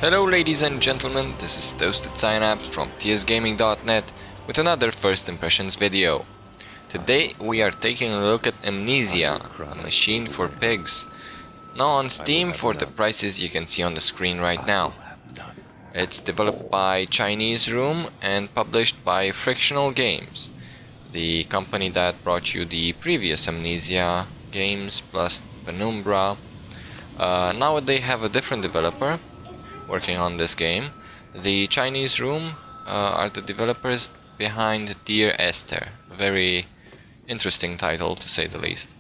Hello ladies and gentlemen, this is Toasted Synapse from tsgaming.net with another first impressions video. Today we are taking a look at Amnesia, a machine for pigs. Now on Steam for the prices you can see on the screen right now. It's developed by Chinese Room and published by Frictional games, the company that brought you the previous Amnesia games plus Penumbra. Now they have a different developer working on this game. The Chinese Room are the developers behind Dear Esther, a very interesting title to say the least.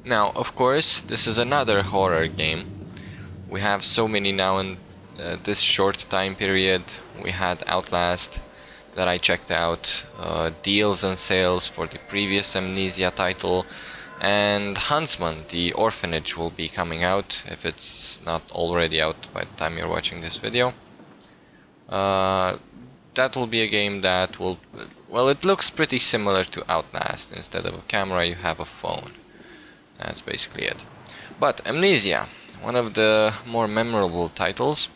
Now, of course, this is another horror game. We have so many now in this short time period. We had Outlast that I checked out, deals and sales for the previous Amnesia title, and Huntsman, the Orphanage, will be coming out, if it's not already out by the time you're watching this video. That will be a game that will, well, it looks pretty similar to Outlast. Instead of a camera you have a phone. That's basically it. But Amnesia, one of the more memorable titles.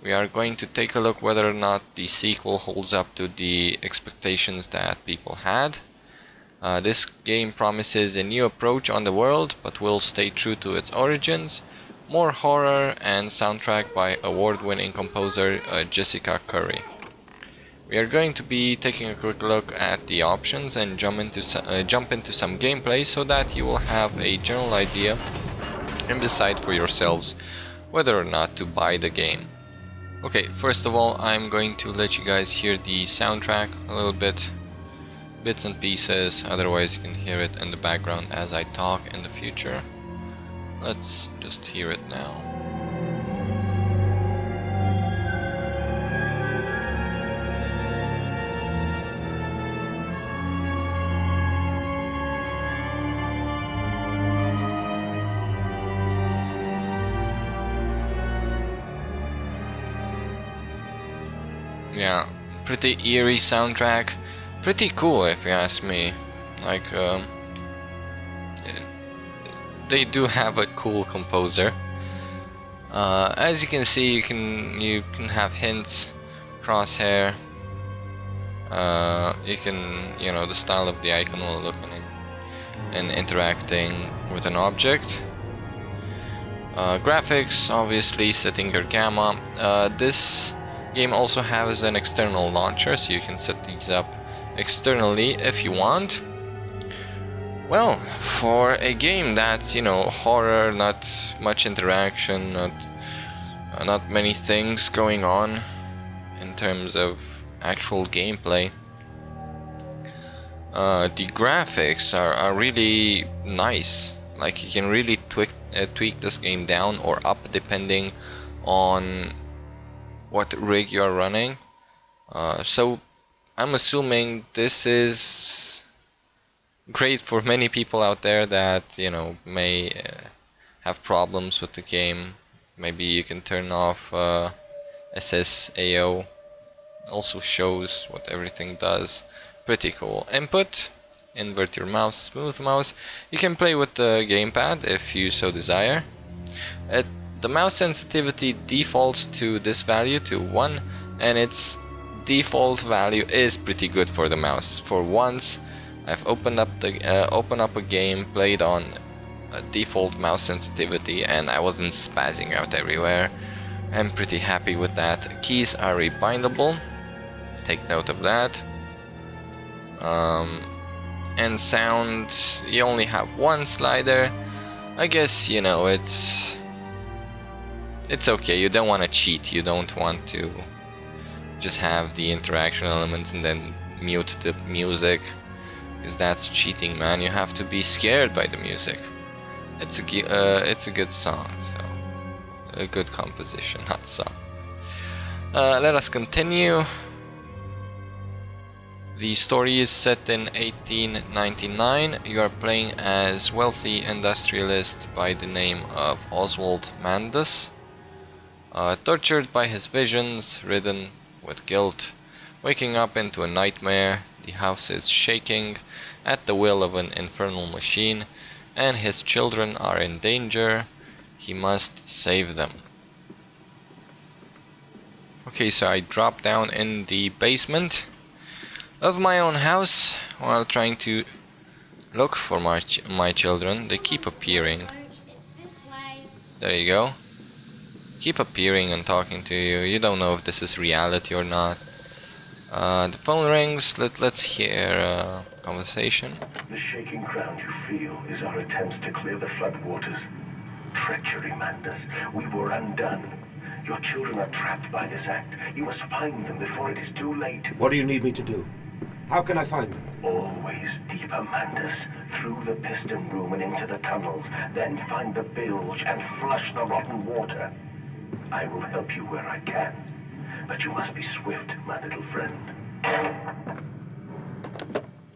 We are going to take a look whether or not the sequel holds up to the expectations that people had. This game promises a new approach on the world, but will stay true to its origins. More horror and soundtrack by award-winning composer Jessica Curry. We are going to be taking a quick look at the options and jump into some gameplay so that you will have a general idea and decide for yourselves whether or not to buy the game. Okay, first of all, I'm going to let you guys hear the soundtrack a little bit. Bits and pieces, otherwise you can hear it in the background as I talk in the future. Let's just hear it now. Yeah, pretty eerie soundtrack. Pretty cool if you ask me. Like, they do have a cool composer. As you can see, you can have hints, crosshair. You can, the style of the icon will look and interacting with an object. Graphics, obviously, setting your gamma. This game also has an external launcher, so you can set these up externally if you want. Well, for a game that's, horror, not much interaction, not many things going on in terms of actual gameplay, the graphics are really nice. Like, you can really tweak this game down or up depending on what rig you are running. So I'm assuming this is great for many people out there that may have problems with the game. Maybe you can turn off SSAO. Also shows what everything does. Pretty cool. Input, invert your mouse, smooth mouse. You can play with the gamepad if you so desire. The mouse sensitivity defaults to this value, to 1, and its default value is pretty good for the mouse. For once, I've opened up a game, played on a default mouse sensitivity, and I wasn't spazzing out everywhere. I'm pretty happy with that. Keys are rebindable, take note of that. And sound, you only have one slider. I guess it's okay. You don't want to cheat. You don't want to just have the interaction elements and then mute the music, because that's cheating, man. You have to be scared by the music. It's a good song, so a good composition, not song. Let us continue. The story is set in 1899. You are playing as wealthy industrialist by the name of Oswald Mandus. Tortured by his visions, ridden with guilt, waking up into a nightmare, the house is shaking at the will of an infernal machine, and his children are in danger. He must save them. Okay, so I dropped down in the basement of my own house while trying to look for my children. They keep appearing. There you go. Keep appearing and talking to you. You don't know if this is reality or not. The phone rings. Let's hear a conversation. The shaking ground you feel is our attempts to clear the floodwaters. Treachery, Mandus. We were undone. Your children are trapped by this act. You must find them before it is too late. What do you need me to do? How can I find them? Always deeper, Mandus. Through the piston room and into the tunnels. Then find the bilge and flush the rotten water. I will help you where I can. But you must be swift, my little friend.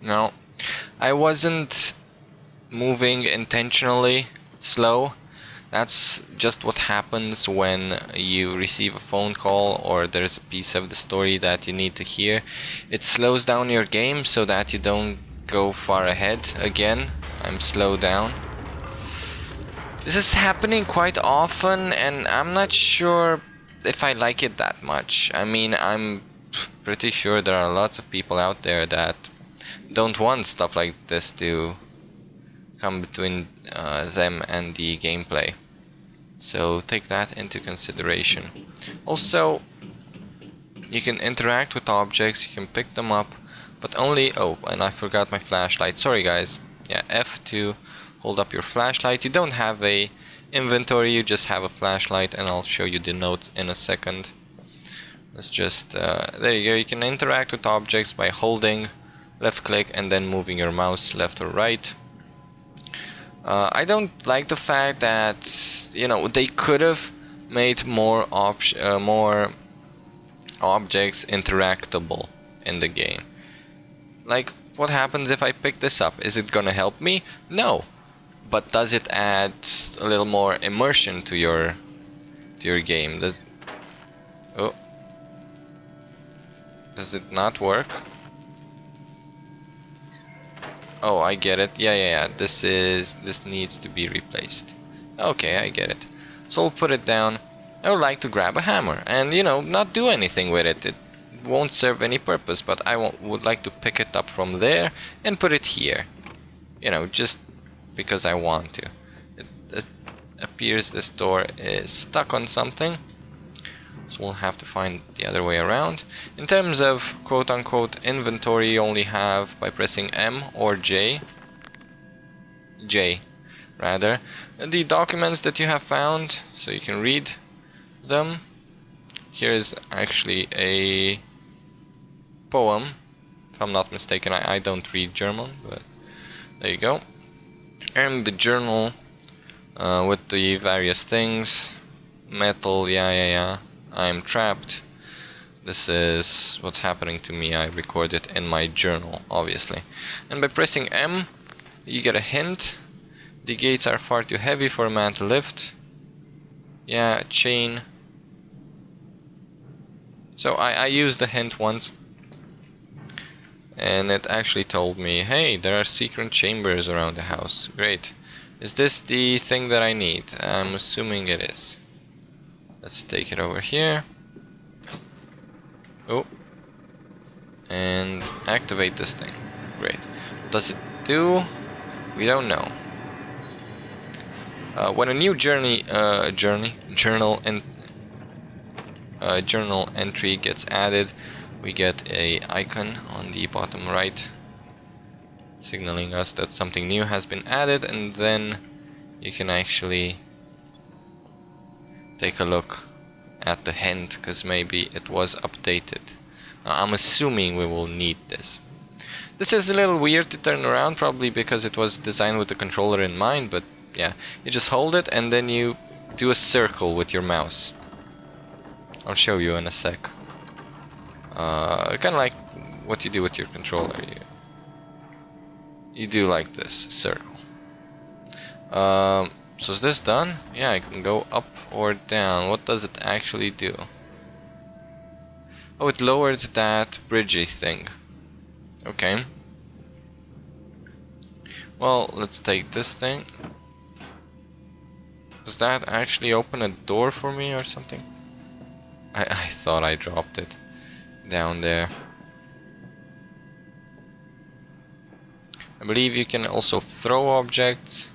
No, I wasn't moving intentionally slow. That's just what happens when you receive a phone call or there's a piece of the story that you need to hear. It slows down your game so that you don't go far ahead. Again, I'm slowed down. This is happening quite often and I'm not sure if I like it that much. I mean, I'm pretty sure there are lots of people out there that don't want stuff like this to come between them and the gameplay. So take that into consideration. Also, you can interact with objects, you can pick them up, but only... Oh, and I forgot my flashlight. Sorry guys. Yeah, F to hold up your flashlight. You don't have a inventory, you just have a flashlight, and I'll show you the notes in a second. Let's just... there you go. You can interact with objects by holding left click and then moving your mouse left or right. I don't like the fact that, you know, they could have made more objects interactable in the game. Like, what happens if I pick this up? Is it gonna help me? No. But does it add a little more immersion to your game? Does it not work? Oh, I get it. Yeah. This needs to be replaced. Okay, I get it. So I'll put it down. I would like to grab a hammer and, you know, not do anything with it. It won't serve any purpose, but I would like to pick it up from there and put it here. You know, just because I want to. It appears this door is stuck on something, so we'll have to find the other way around. In terms of quote-unquote inventory, you only have by pressing M or J rather, the documents that you have found, so you can read them. Here is actually a poem, if I'm not mistaken. I don't read German, but there you go. And the journal with the various things. Metal, yeah. I'm trapped. This is what's happening to me. I record it in my journal, obviously. And by pressing M, you get a hint. The gates are far too heavy for a man to lift. Yeah, chain. So I used the hint once, and it actually told me, hey, there are secret chambers around the house. Great. Is this the thing that I need? I'm assuming it is. Let's take it over here. Oh. And activate this thing. Great. What does it do? We don't know. When a new journal entry gets added, we get a icon on the bottom right signaling us that something new has been added, and then you can actually take a look at the hint, because maybe it was updated. Now, I'm assuming we will need this. This is a little weird to turn around, probably because it was designed with the controller in mind, but yeah, you just hold it and then you do a circle with your mouse. I'll show you in a sec. Kind of like what you do with your controller. You do like this circle. So is this done? Yeah, I can go up or down. What does it actually do? Oh, it lowered that bridgey thing. Okay. Well, let's take this thing. Does that actually open a door for me or something? I thought I dropped it down there. I believe you can also throw objects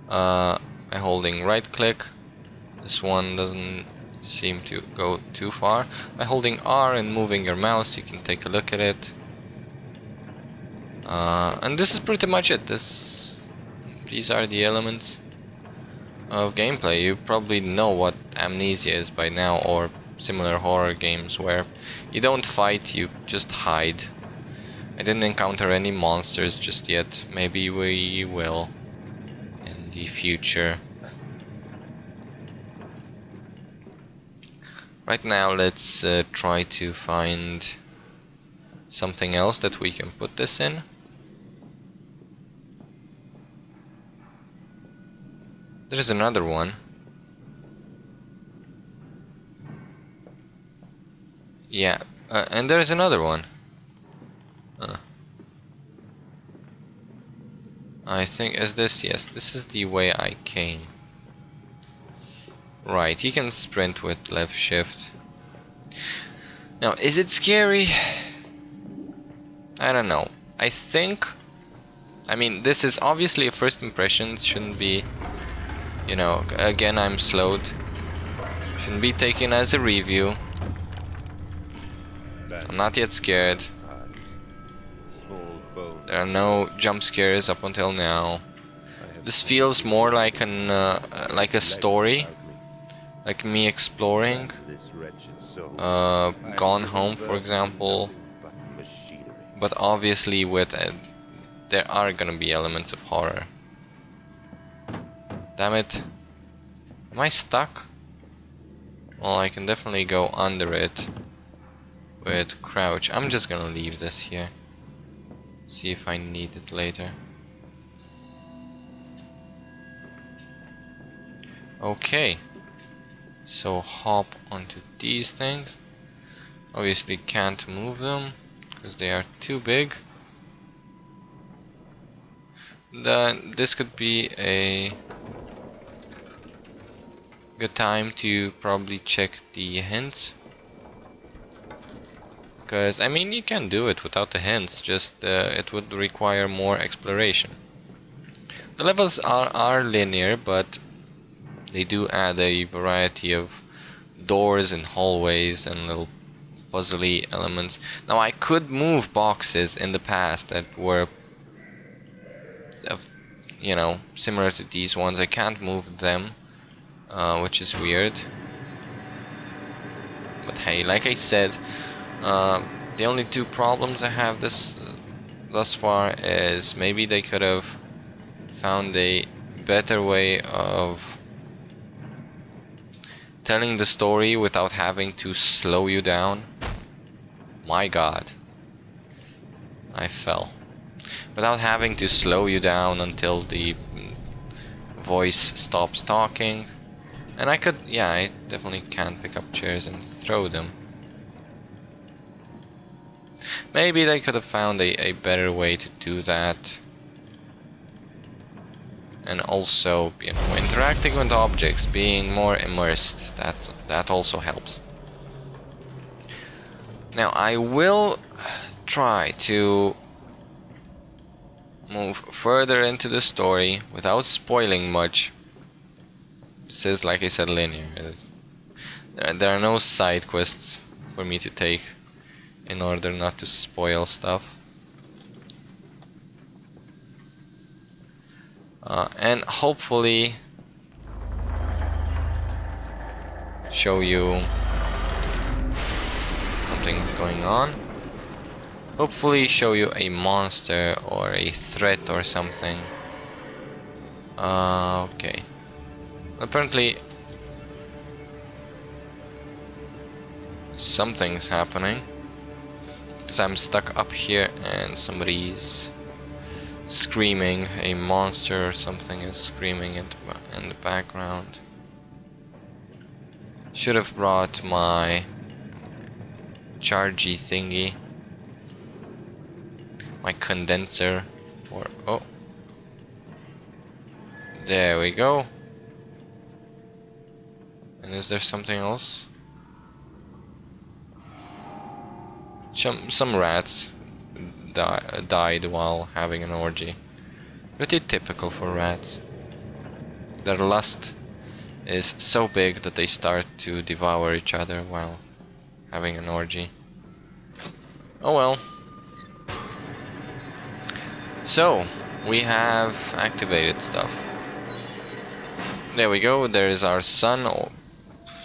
by holding right click. This one doesn't seem to go too far. By holding R and moving your mouse, you can take a look at it. And this is pretty much it. These are the elements of gameplay. You probably know what Amnesia is by now, or similar horror games where you don't fight, you just hide. I didn't encounter any monsters just yet. Maybe we will in the future. Right now, let's try to find something else that we can put this in. There's another one. Yeah, and there's another one. I think, is this? Yes, this is the way I came. Right, you can sprint with left shift. Now, is it scary? I don't know. I think, I mean, this is obviously a first impression. Shouldn't be, you know, again, I'm slowed. Shouldn't be taken as a review. I'm not yet scared. There are no jump scares up until now. This feels more like like a story, like me exploring. Gone Home, for example. But obviously, with there are gonna be elements of horror. Damn it! Am I stuck? Well, I can definitely go under it with crouch. I'm just gonna leave this here. See if I need it later. Okay, so hop onto these things. Obviously can't move them because they are too big. Then this could be a good time to probably check the hints. Because, I mean, you can do it without the hints, just it would require more exploration. The levels are linear, but they do add a variety of doors and hallways and little puzzly elements. Now, I could move boxes in the past that were, you know, similar to these ones. I can't move them, which is weird. But hey, like I said, the only two problems I have thus far is maybe they could have found a better way of telling the story without having to slow you down. My god, I fell. Without having to slow you down until the voice stops talking. And I could, yeah, I definitely can pick up chairs and throw them. Maybe they could have found a better way to do that. And also, you know, interacting with objects, being more immersed, that also helps. Now, I will try to move further into the story without spoiling much. This is, like I said, linear. There are no side quests for me to take in order not to spoil stuff. And hopefully show you something's going on. Hopefully show you a monster or a threat or something. Okay. Apparently something's happening. Because I'm stuck up here and somebody's screaming. A monster or something is screaming in the background. Should have brought my chargy thingy, my condenser, or oh, there we go. And is there something else? Some rats died while having an orgy. Pretty typical for rats. Their lust is so big that they start to devour each other while having an orgy. Oh well. So, we have activated stuff. There we go, there is our son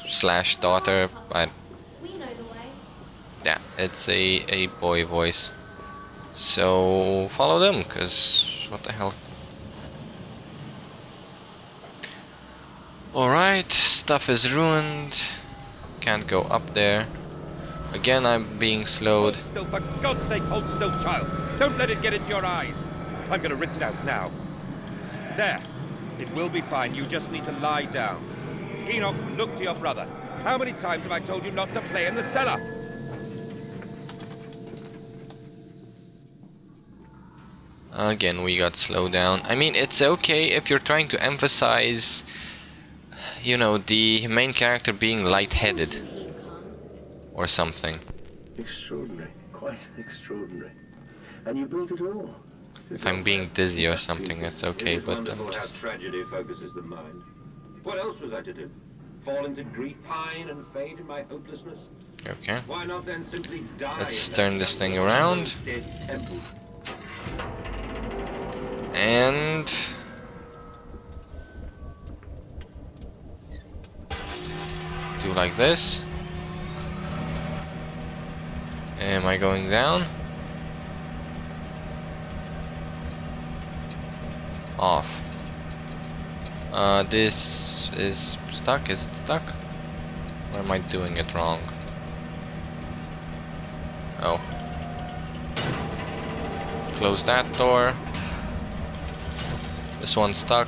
slash daughter, but We know the way. yeah, it's a boy voice. So follow them, cause what the hell. Alright, stuff is ruined. Can't go up there. Again, I'm being slowed. Hold still, for God's sake, hold still, child. Don't let it get into your eyes. I'm gonna rinse it out now. There. It will be fine. You just need to lie down. Enoch, look to your brother. How many times have I told you not to play in the cellar? Again, we got slowed down. I mean, it's okay if you're trying to emphasize, you know, the main character being lightheaded or something. Extraordinary. Quite extraordinary. And you built it all. If I'm being dizzy or something, that's okay, but I'm wonderful how just... tragedy focuses the mind. What else was I to do? Fall into grief, pine, and fade in my hopelessness? Okay. Why not then simply die? Let's in that turn this thing around. dead temple? And... do like this. Am I going down? Off. This is stuck. Is it stuck? Or am I doing it wrong? Oh. Close that door. This one's stuck.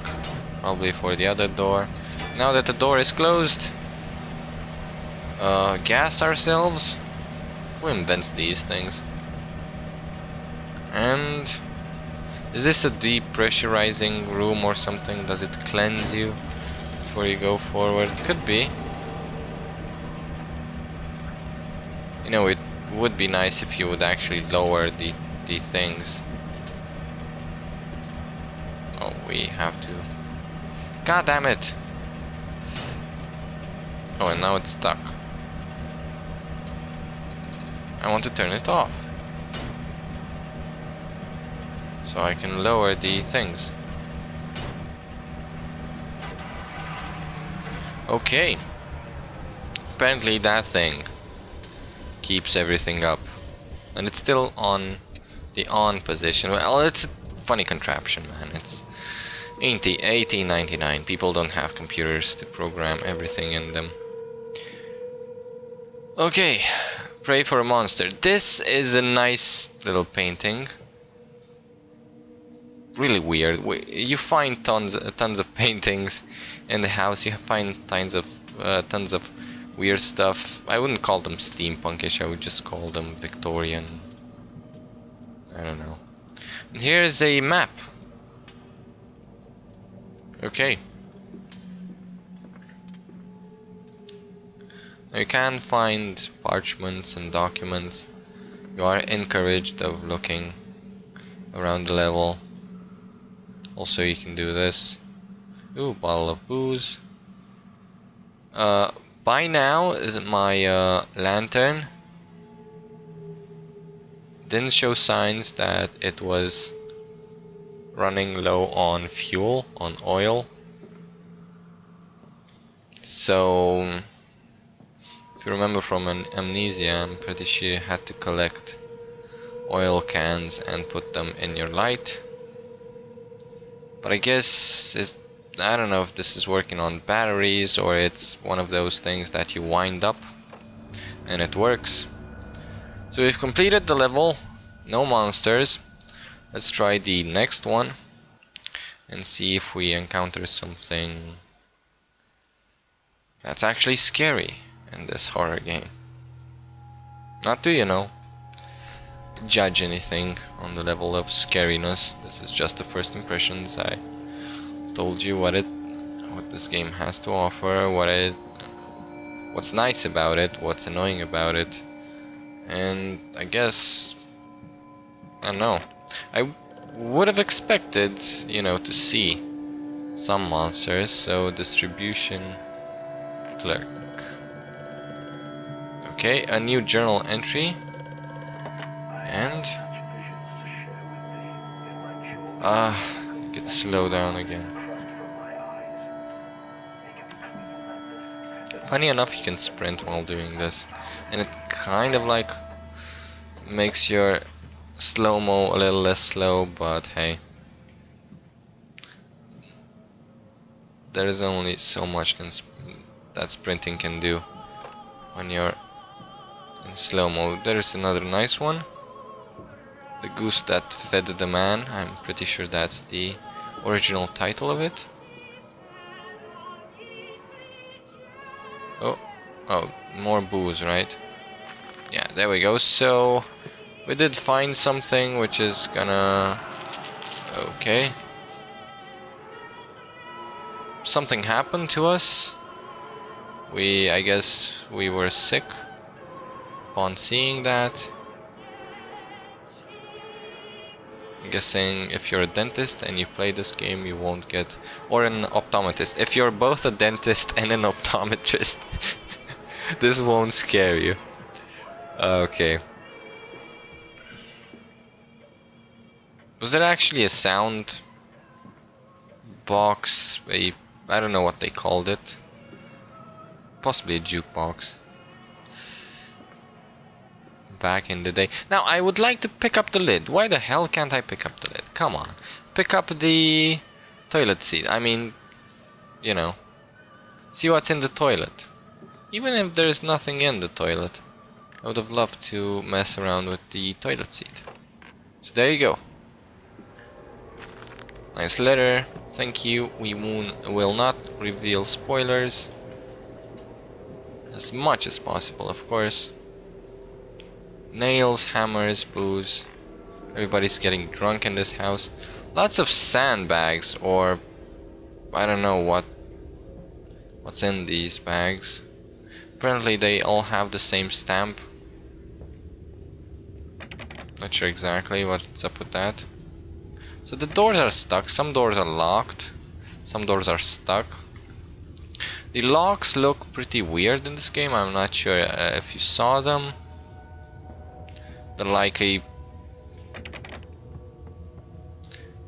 Probably for the other door. Now that the door is closed, gas ourselves. Who invents these things? And is this a depressurizing room or something? Does it cleanse you before you go forward? Could be. You know, it would be nice if you would actually lower the things. Oh, we have to. God damn it! Oh, and now it's stuck. I want to turn it off, so I can lower the things. Okay. Apparently that thing keeps everything up, and it's still on the on position. Well, it's a funny contraption, man. It's 1899. People don't have computers to program everything in them. Okay. Pray for a monster. This is a nice little painting. Really weird. You find tons of paintings in the house. You find tons of weird stuff. I wouldn't call them steampunkish. I would just call them Victorian. I don't know. And here's a map. Okay. You can find parchments and documents. You are encouraged of looking around the level. Also, you can do this. Ooh, bottle of booze. By now, my lantern didn't show signs that it was running low on fuel, on oil. So, if you remember from an Amnesia, I'm pretty sure you had to collect oil cans and put them in your light. But I guess I don't know if this is working on batteries or it's one of those things that you wind up and it works. So we've completed the level, no monsters. Let's try the next one and see if we encounter something that's actually scary in this horror game. Not to, you know, judge anything on the level of scariness. This is just the first impressions. I told you what this game has to offer, what it what's nice about it, what's annoying about it, and I guess, I don't know. I would have expected, you know, to see some monsters. So distribution clerk. Okay, a new journal entry. And get slow down again. Funny enough, you can sprint while doing this, and it kind of like makes your slow-mo a little less slow, but hey, there is only so much that sprinting can do when you're in slow-mo. There is another nice one. The Goose That Fed the Man. I'm pretty sure that's the original title of it. Oh, more booze, right? Yeah, there we go. So we did find something which is gonna... Okay. Something happened to us. I guess we were sick upon seeing that. I'm guessing if you're a dentist and you play this game, you won't get... Or an optometrist. If you're both a dentist and an optometrist, this won't scare you. Okay. Was there actually a sound box? I don't know what they called it. Possibly a jukebox. Back in the day. Now I would like to pick up the lid. Why the hell can't I pick up the lid? Come on. Pick up the toilet seat. I mean, you know. See what's in the toilet. Even if there's nothing in the toilet, I would have loved to mess around with the toilet seat. So there you go. Nice letter. Thank you. We will not reveal spoilers. As much as possible, of course. Nails, hammers, booze. Everybody's getting drunk in this house. Lots of sandbags, or I don't know what's in these bags. Apparently they all have the same stamp. Not sure exactly what's up with that. So the doors are stuck. Some doors are locked. Some doors are stuck. The locks look pretty weird in this game. I'm not sure if you saw them. They're like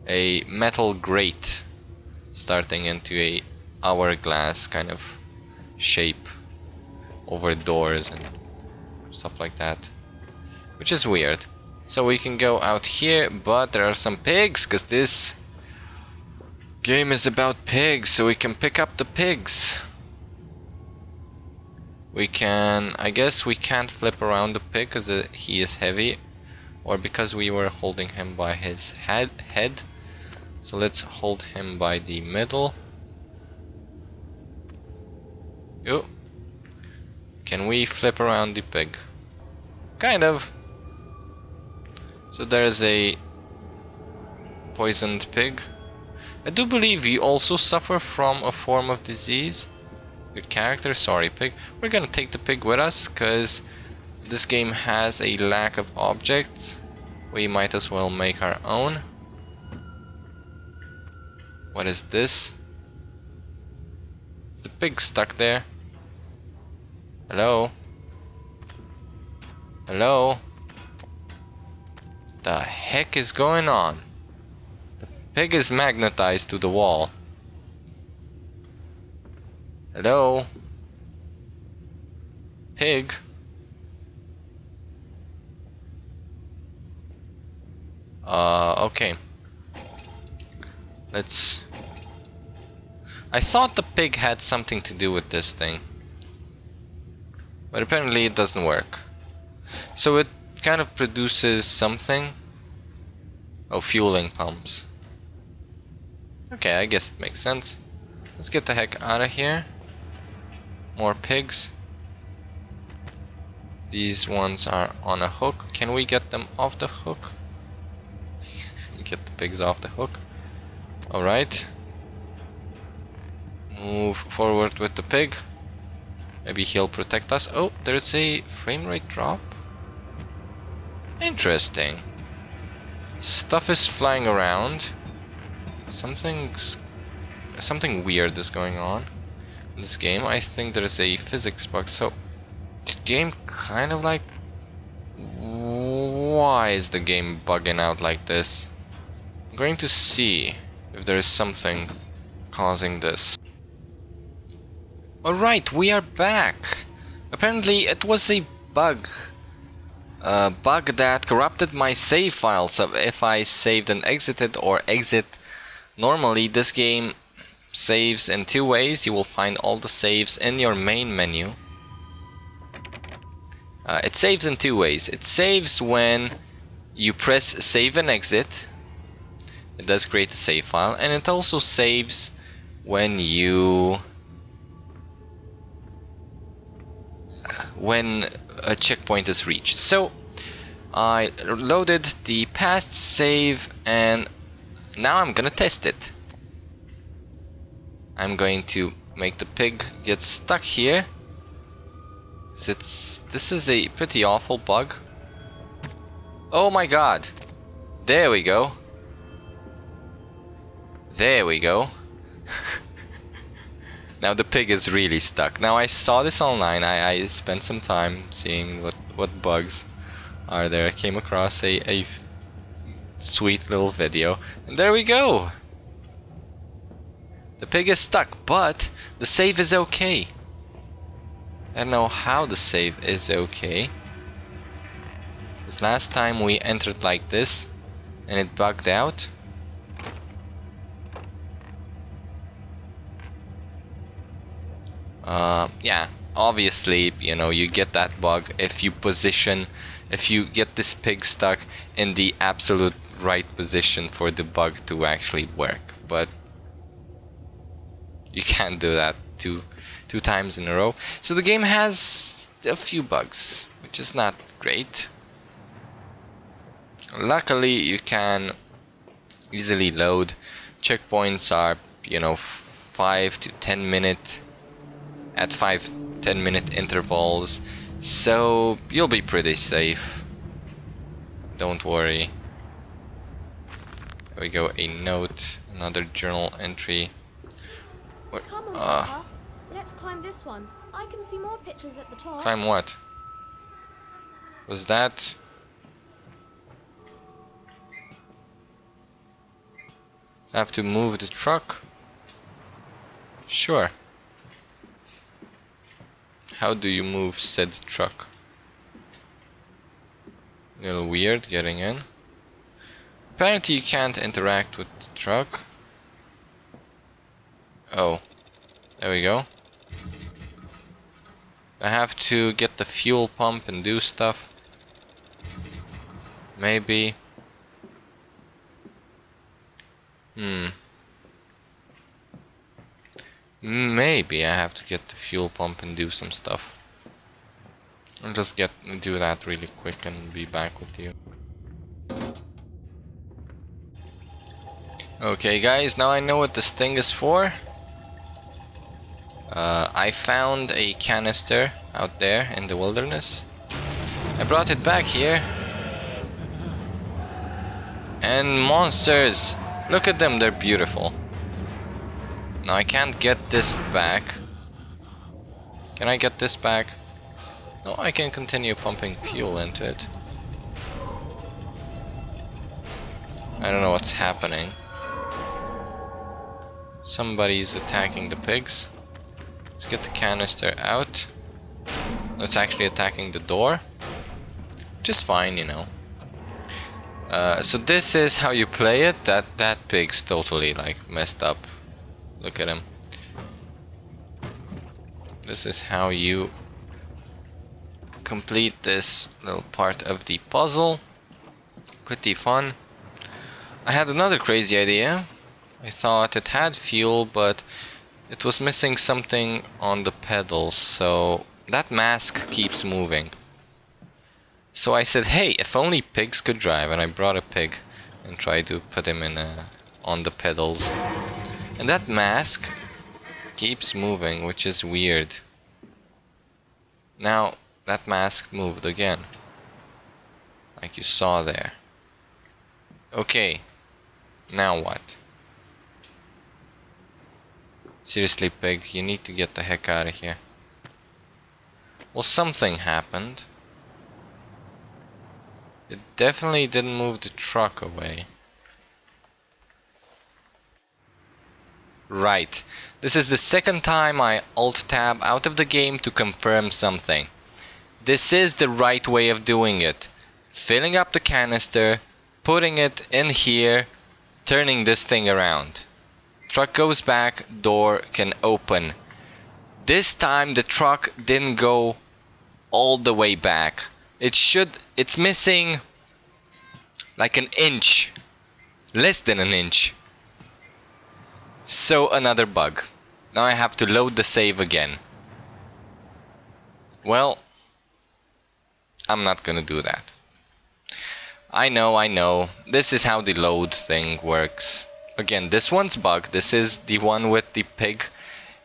a metal grate starting into a hourglass kind of shape over doors and stuff like that, which is weird. So we can go out here, but there are some pigs, because this game is about pigs, so we can pick up the pigs. We can, I guess we can't flip around the pig because he is heavy, or because we were holding him by his head. So let's hold him by the middle. Oh, can we flip around the pig? Kind of. So there's a poisoned pig. I do believe you also suffer from a form of disease. Your character, sorry pig. We're gonna take the pig with us because this game has a lack of objects. We might as well make our own. What is this? Is the pig stuck there? Hello? Hello? The heck is going on? The pig is magnetized to the wall. Hello? Pig? Okay. Let's... I thought the pig had something to do with this thing, but apparently it doesn't work. So it kind of produces something. Oh, fueling pumps. Okay, I guess it makes sense. Let's get the heck out of here. More pigs. These ones are on a hook. Can we get them off the hook? Get the pigs off the hook. Alright. Move forward with the pig. Maybe he'll protect us. Oh, there's a frame rate drop. Interesting. Stuff is flying around. Something weird is going on in this game. I think there's a physics bug. So the game kind of like, why is the game bugging out like this? I'm going to see if there is something causing this. Alright, we are back. Apparently it was a bug. A bug that corrupted my save file. So if I saved and exited or exit, normally this game saves in two ways. You will find all the saves in your main menu. It saves in two ways. It saves when you press save and exit. It does create a save file, and it also saves when a checkpoint is reached. So I loaded the past save and now I'm gonna test it. I'm going to make the pig get stuck here. This is a pretty awful bug. Oh my god. There we go. There we go. Now the pig is really stuck. Now I saw this online. I spent some time seeing what bugs are there. I came across a sweet little video, and there we go. The pig is stuck, but the save is okay. I don't know how the save is okay. Because last time we entered like this, and it bugged out. Yeah, obviously, you know, you get that bug if you get this pig stuck in the absolute right position for the bug to actually work, but you can't do that two times in a row. So the game has a few bugs, which is not great. Luckily, you can easily load. Checkpoints are, you know, 5 to 10 minute at 5-10 minute intervals, so you'll be pretty safe. Don't worry. There we go, a note, another journal entry. What? Come on, Papa. Let's climb this one. I can see more pictures at the top. Climb what? Was that? Have to move the truck? Sure. How do you move said truck? A little weird getting in. Apparently you can't interact with the truck. Oh, there we go. I have to get the fuel pump and do stuff. Maybe. Maybe I have to get the fuel pump and do some stuff. I'll just do that really quick and be back with you. Okay guys, now I know what this thing is for. I found a canister out there in the wilderness. I brought it back here. And monsters! Look at them, they're beautiful. Now I can't get this back. Can I get this back? No, I can continue pumping fuel into it. I don't know what's happening. Somebody's attacking the pigs. Let's get the canister out. It's actually attacking the door. Which is fine, you know. So this is how you play it. That pig's totally like messed up. Look at him. This is how you complete this little part of the puzzle. Pretty fun. I had another crazy idea. I thought it had fuel, but it was missing something on the pedals, so that mask keeps moving. So I said, hey, if only pigs could drive, and I brought a pig and tried to put him in on the pedals. And that mask keeps moving, which is weird. Now that mask moved again, like you saw there. Okay, now what? Seriously, pig, you need to get the heck out of here. Well, something happened. It definitely didn't move the truck away. Right. This is the second time I alt-tab out of the game to confirm something. This is the right way of doing it. Filling up the canister, putting it in here, turning this thing around. Truck goes back, door can open. This time the truck didn't go all the way back. It's missing like an inch. Less than an inch. So another bug. Now I have to load the save again. Well, I'm not gonna do that. I know. This is how the load thing works. Again, this one's bugged. This is the one with the pig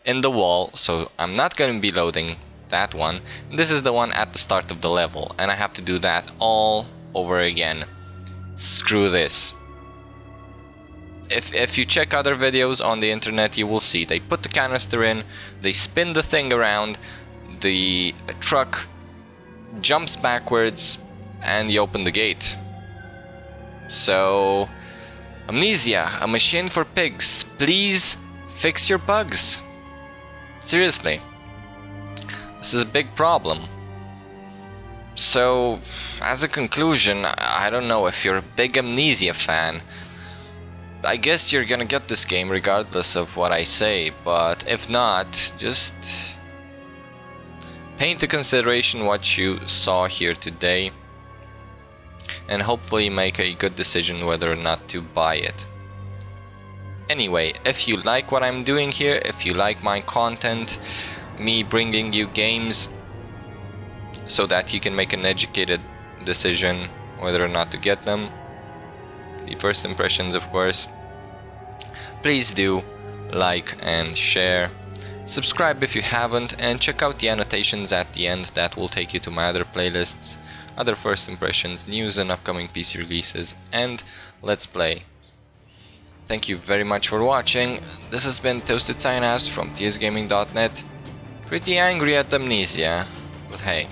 in the wall, so I'm not gonna be loading that one. This is the one at the start of the level, and I have to do that all over again. Screw this. If you check other videos on the internet, you will see they put the canister in, they spin the thing around, the truck jumps backwards, and you open the gate. So, Amnesia, a machine for pigs, please fix your bugs. Seriously, this is a big problem. So, as a conclusion, I don't know if you're a big Amnesia fan. I guess you're gonna get this game regardless of what I say, but if not, just pay into consideration what you saw here today and hopefully make a good decision whether or not to buy it. Anyway, if you like what I'm doing here, if you like my content, me bringing you games so that you can make an educated decision whether or not to get them, the first impressions of course, please do like and share, subscribe if you haven't, and check out the annotations at the end that will take you to my other playlists, other first impressions, news and upcoming PC releases, and Let's Play. Thank you very much for watching. This has been Toasted Synapse from tsgaming.net. Pretty angry at Amnesia, but hey,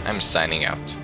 I'm signing out.